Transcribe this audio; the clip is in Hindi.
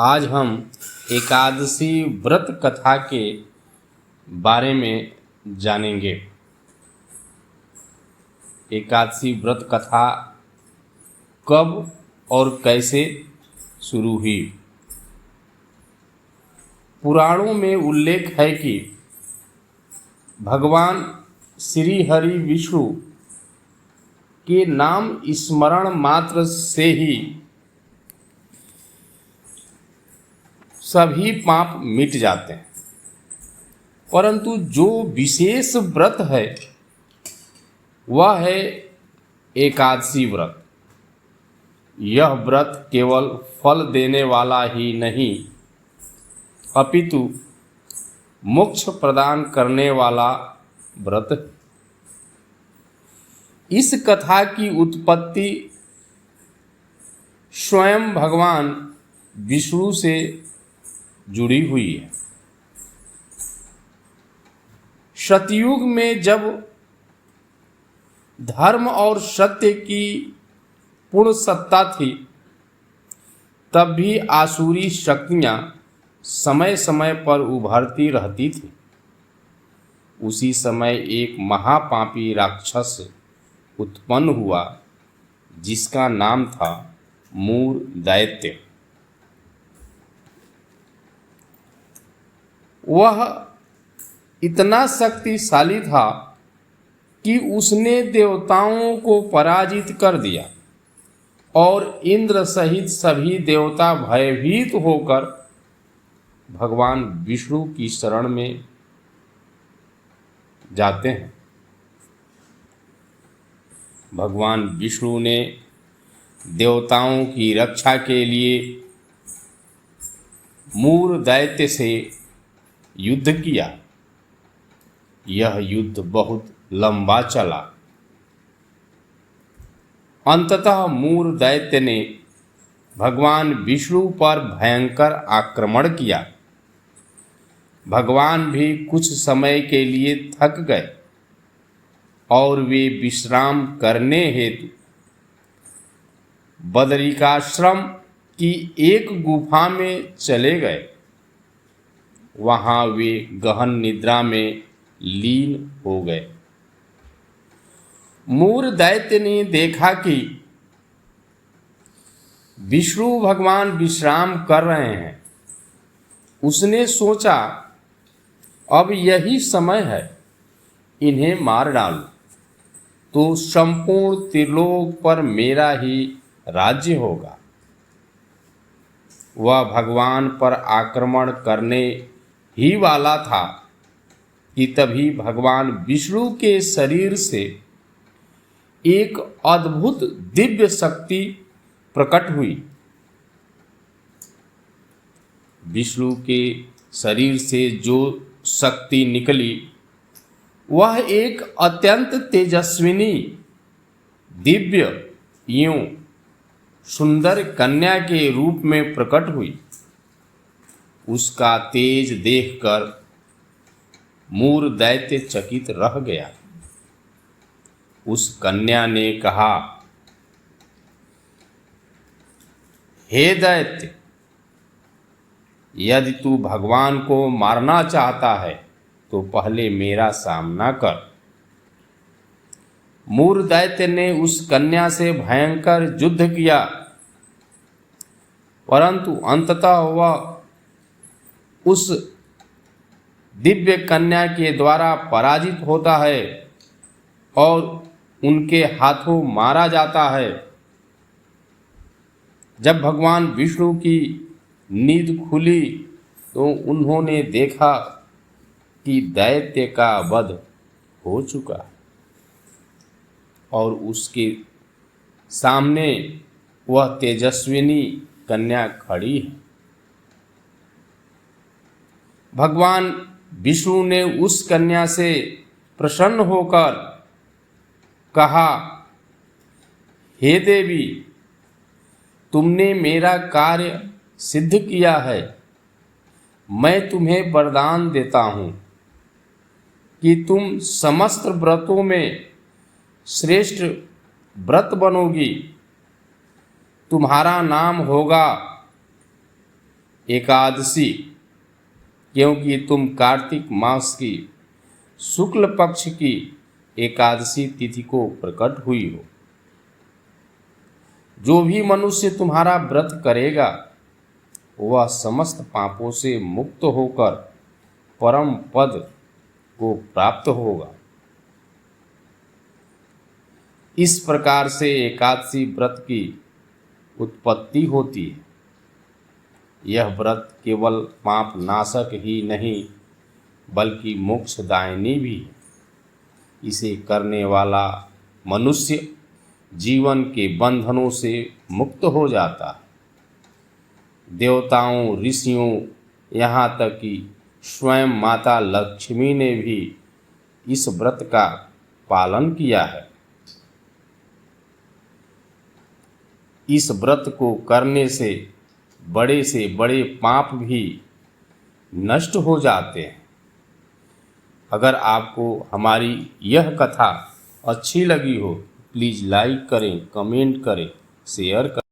आज हम एकादशी व्रत कथा के बारे में जानेंगे। एकादशी व्रत कथा कब और कैसे शुरू हुई। पुराणों में उल्लेख है कि भगवान श्री हरि विष्णु के नाम स्मरण मात्र से ही सभी पाप मिट जाते हैं, परंतु जो विशेष व्रत है वह है एकादशी व्रत। यह व्रत केवल फल देने वाला ही नहीं अपितु मोक्ष प्रदान करने वाला व्रत है। इस कथा की उत्पत्ति स्वयं भगवान विष्णु से जुड़ी हुई है। सतयुग में जब धर्म और सत्य की पूर्ण सत्ता थी, तब भी आसुरी शक्तियां समय समय पर उभरती रहती थी। उसी समय एक महापापी राक्षस उत्पन्न हुआ जिसका नाम था मूर दैत्य। वह इतना शक्तिशाली था कि उसने देवताओं को पराजित कर दिया और इंद्र सहित सभी देवता भयभीत होकर भगवान विष्णु की शरण में जाते हैं। भगवान विष्णु ने देवताओं की रक्षा के लिए मूर दैत्य से युद्ध किया। यह युद्ध बहुत लंबा चला। अंततः मूर दैत्य ने भगवान विष्णु पर भयंकर आक्रमण किया। भगवान भी कुछ समय के लिए थक गए और वे विश्राम करने हेतु बदरिकाश्रम की एक गुफा में चले गए। वहां वे गहन निद्रा में लीन हो गए। मूर दैत्य ने देखा कि विष्णु भगवान विश्राम कर रहे हैं। उसने सोचा, अब यही समय है, इन्हें मार डालूं तो संपूर्ण त्रिलोक पर मेरा ही राज्य होगा। वह भगवान पर आक्रमण करने ही वाला था कि तभी भगवान विष्णु के शरीर से एक अद्भुत दिव्य शक्ति प्रकट हुई। विष्णु के शरीर से जो शक्ति निकली वह एक अत्यंत तेजस्विनी दिव्य एवं सुंदर कन्या के रूप में प्रकट हुई। उसका तेज देखकर मूर दैत्य चकित रह गया। उस कन्या ने कहा, हे दैत्य, यदि तू भगवान को मारना चाहता है तो पहले मेरा सामना कर। मूर दैत्य ने उस कन्या से भयंकर युद्ध किया, परंतु अंततः वह उस दिव्य कन्या के द्वारा पराजित होता है और उनके हाथों मारा जाता है। जब भगवान विष्णु की नींद खुली तो उन्होंने देखा कि दैत्य का वध हो चुका है और उसके सामने वह तेजस्विनी कन्या खड़ी है। भगवान विष्णु ने उस कन्या से प्रसन्न होकर कहा, हे देवी, तुमने मेरा कार्य सिद्ध किया है। मैं तुम्हें वरदान देता हूँ कि तुम समस्त व्रतों में श्रेष्ठ व्रत बनोगी। तुम्हारा नाम होगा एकादशी, क्योंकि तुम कार्तिक मास की शुक्ल पक्ष की एकादशी तिथि को प्रकट हुई हो। जो भी मनुष्य तुम्हारा व्रत करेगा वह समस्त पापों से मुक्त होकर परम पद को प्राप्त होगा। इस प्रकार से एकादशी व्रत की उत्पत्ति होती है। यह व्रत केवल पाप नाशक ही नहीं बल्कि मोक्षदायिनी भी है। इसे करने वाला मनुष्य जीवन के बंधनों से मुक्त हो जाता है। देवताओं, ऋषियों, यहाँ तक कि स्वयं माता लक्ष्मी ने भी इस व्रत का पालन किया है। इस व्रत को करने से बड़े पाप भी नष्ट हो जाते हैं। अगर आपको हमारी यह कथा अच्छी लगी हो प्लीज़ लाइक करें, कमेंट करें, शेयर करें।